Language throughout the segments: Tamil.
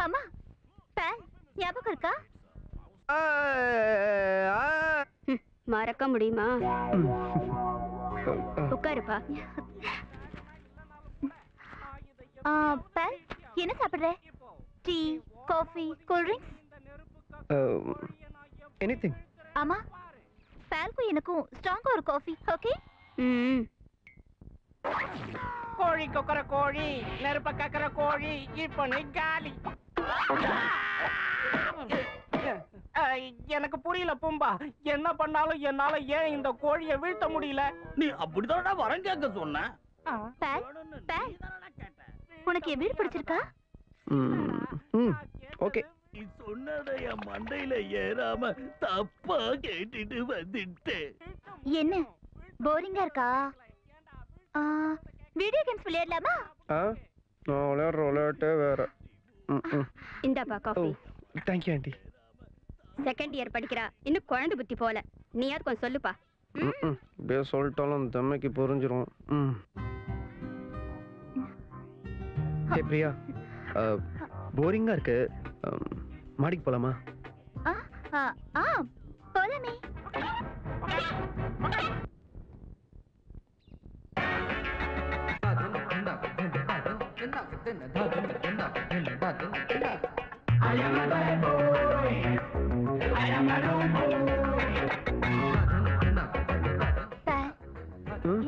அம்மா பேல் ஞாபகம் இருக்கா? மறக்க முடியுமா? உட்காருப்பா. பேல் என்ன சாப்பிடுற? Tea, coffee, cool drinks? Anything. அம்மா பேல்க்கும் எனக்கும் ஸ்ட்ராங்கா ஒரு காஃபி. ஓகே? கோழி கொக்கர கோழி, நெருப்ப கக்கற கோழி, இப்ப நீ காலி. எனக்கு புரியல பூம்பா, என்ன பண்ணாலும் என்னால ஏன் இந்த கோழியை வீழ்த்த முடியல? நீ அப்படிதான் வரம் கேட்க சொன்ன. உனக்கு என் வீடு பிடிச்சிருக்கா? ஓகே. நீ சொன்னதை என் மண்டையில ஏறாம தப்பா கேட்டுட்டு வந்துட்டேன். என்ன போரிங்கா இருக்கா? வீடியோ கேம்ஸ் விளையாடலாமா? நான் விளையாடுற விளையாட்டே வேற. இந்தாப்பா coffee. Thank you aunty. Second year படிக்கிறா, இன்னும் குழந்தை புத்தி போல. நீயாவது கொஞ்சம் சொல்லுப்பா. அப்படியே சொல்லிட்டாலும் தம்மைக்கு புரிஞ்சிரும். ஹே பிரியா, போரிங்கா இருக்கு, மாடிக்கு போலாமா? போலாமே.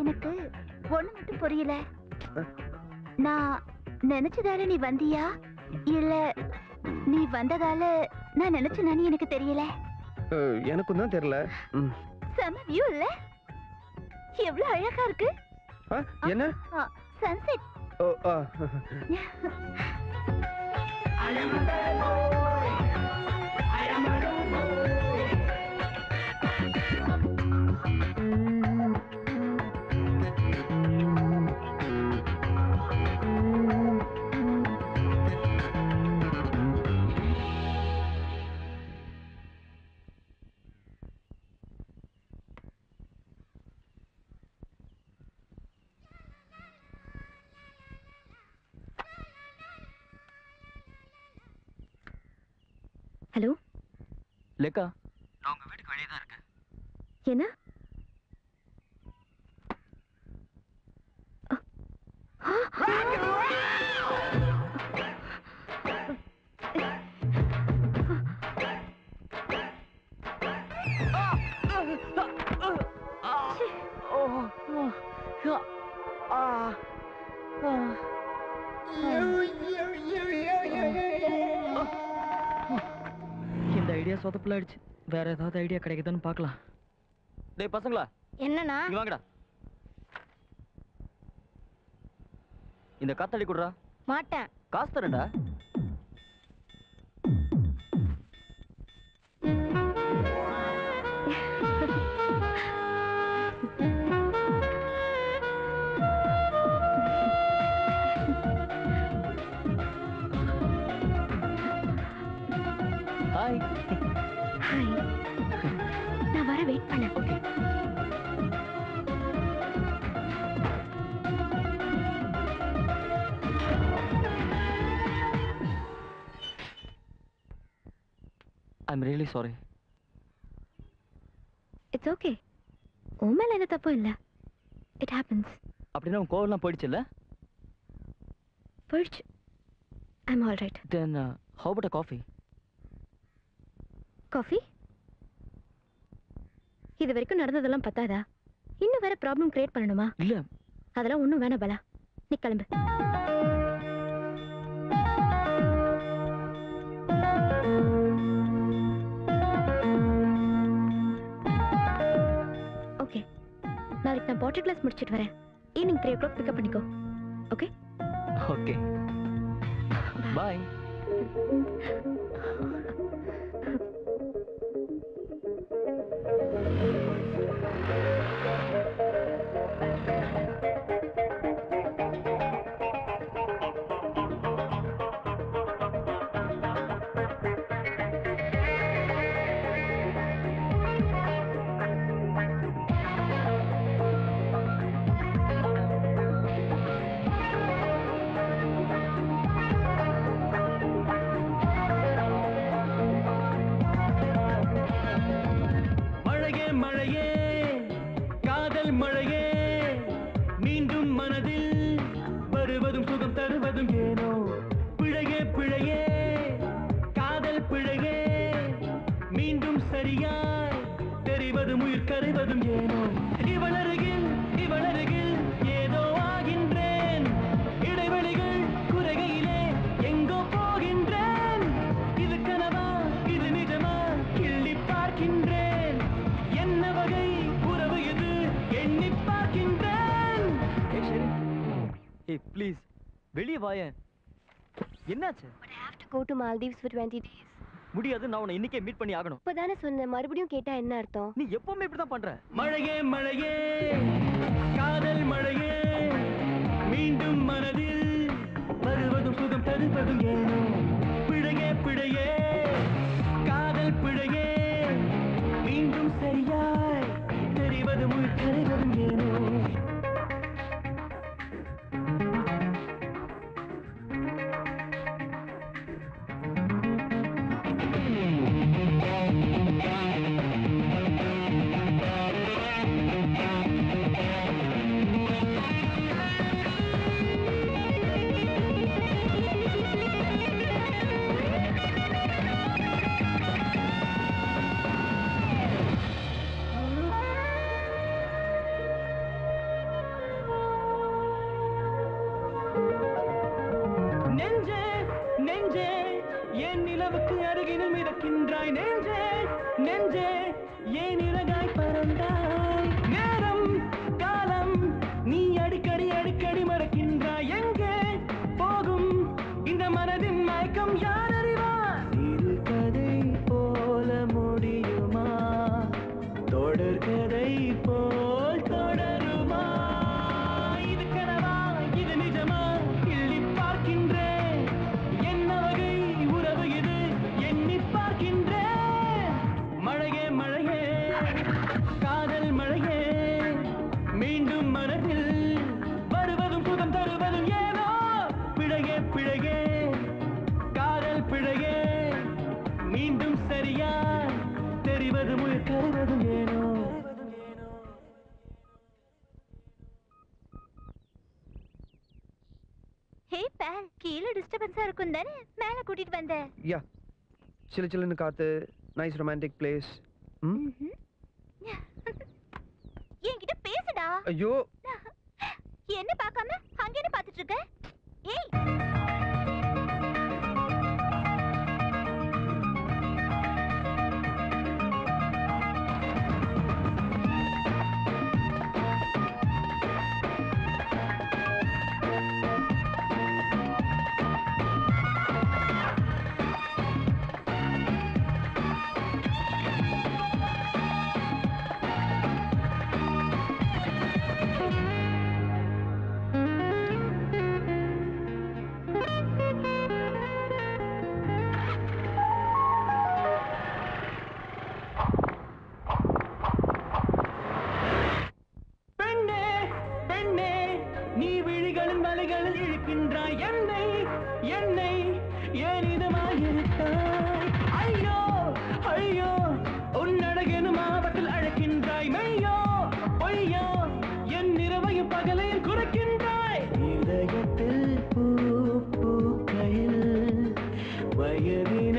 எனக்கு ஒண்ணு மட்டும் புரியல. நான் நினைச்சதால நீ வந்தியா, இல்ல நீ வந்ததால நான் நினைச்சேன்னு எனக்கு தெரியல. எனக்கும் தான் தெரியல. செம வியூ இல்ல? எவ்வளவு அழகா இருக்கு. என்ன? சன்செட். ஹலோ லேக்கா, நான் உங்க வீட்டுக்கு வெளியே தான் இருக்கேன். என்ன? இந்த ஐடியா சொதப்பல ஆயிடுச்சு. வேற ஏதாவது ஐடியா கிடைக்குதுன்னு பார்க்கலாம். டேய் பசங்களா, என்னன்னா? இங்க வாங்கடா. இந்த காத்தாடி குடுறா. மாட்டேன். காசு தரேன்டா. ஹாய். ஹாய். நான் வர வெயிட் பண்ண. Okay. I'm really sorry. It's okay. உன் மேல எந்த தப்பும் இல்ல. It happens. அப்படின்னா உன் கோவம்லாம் போயிடுச்சுல்ல? போயிடுச்சு. I'm all right. Then how about a coffee? Coffee? இது வரைக்கும் நடந்ததெல்லாம் பத்தாதா? இன்னும் வேற ப்ராப்ளம் கிரியேட் பண்ணணுமா? இல்ல. அதெல்லாம் ஒண்ணும் வேணாம் பலா. நீ கிளம்பு. ஓகே. நாளைக்கு நான் பாட்டரி கிளாஸ் முடிச்சிட்டு வரேன். ஈவினிங் 3 o'clock பிக்கப் பண்ணிக்கோ. ஓகே? ஓகே. பை. ப்ளீஸ் வெளியே வாயேன். என்னாச்சு? But I have to go to Maldives for 20 days. முடியாது, நான் உன்னை இன்னைக்கே மீட் பண்ணி ஆகணும். இப்பதானே சொன்னேன், மறுபடியும் கேட்டா என்ன அர்த்தம்? நீ எப்பவுமே இப்படி தான் பண்ற. மழையே மழையே காதல் மழையே மீண்டும் மனதில் வருவதும் சுகம் தருவதும் ஏனோ பிழையே பிழையே காதல் பிழையே மீண்டும் சரியாய் தெரிவதும் தருவதும் ஏனோ. யா, சில சில்லுன்னு காத்து, நைஸ் ரொமான்டிக் பிளேஸ். என்கிட்ட பேசுடா. ஐயோ, என்ன பார்க்காம அங்க என்ன பார்த்துட்டு இருக்க? ஏய், இதயத்தில் பூ பூக்கையில் வயதில்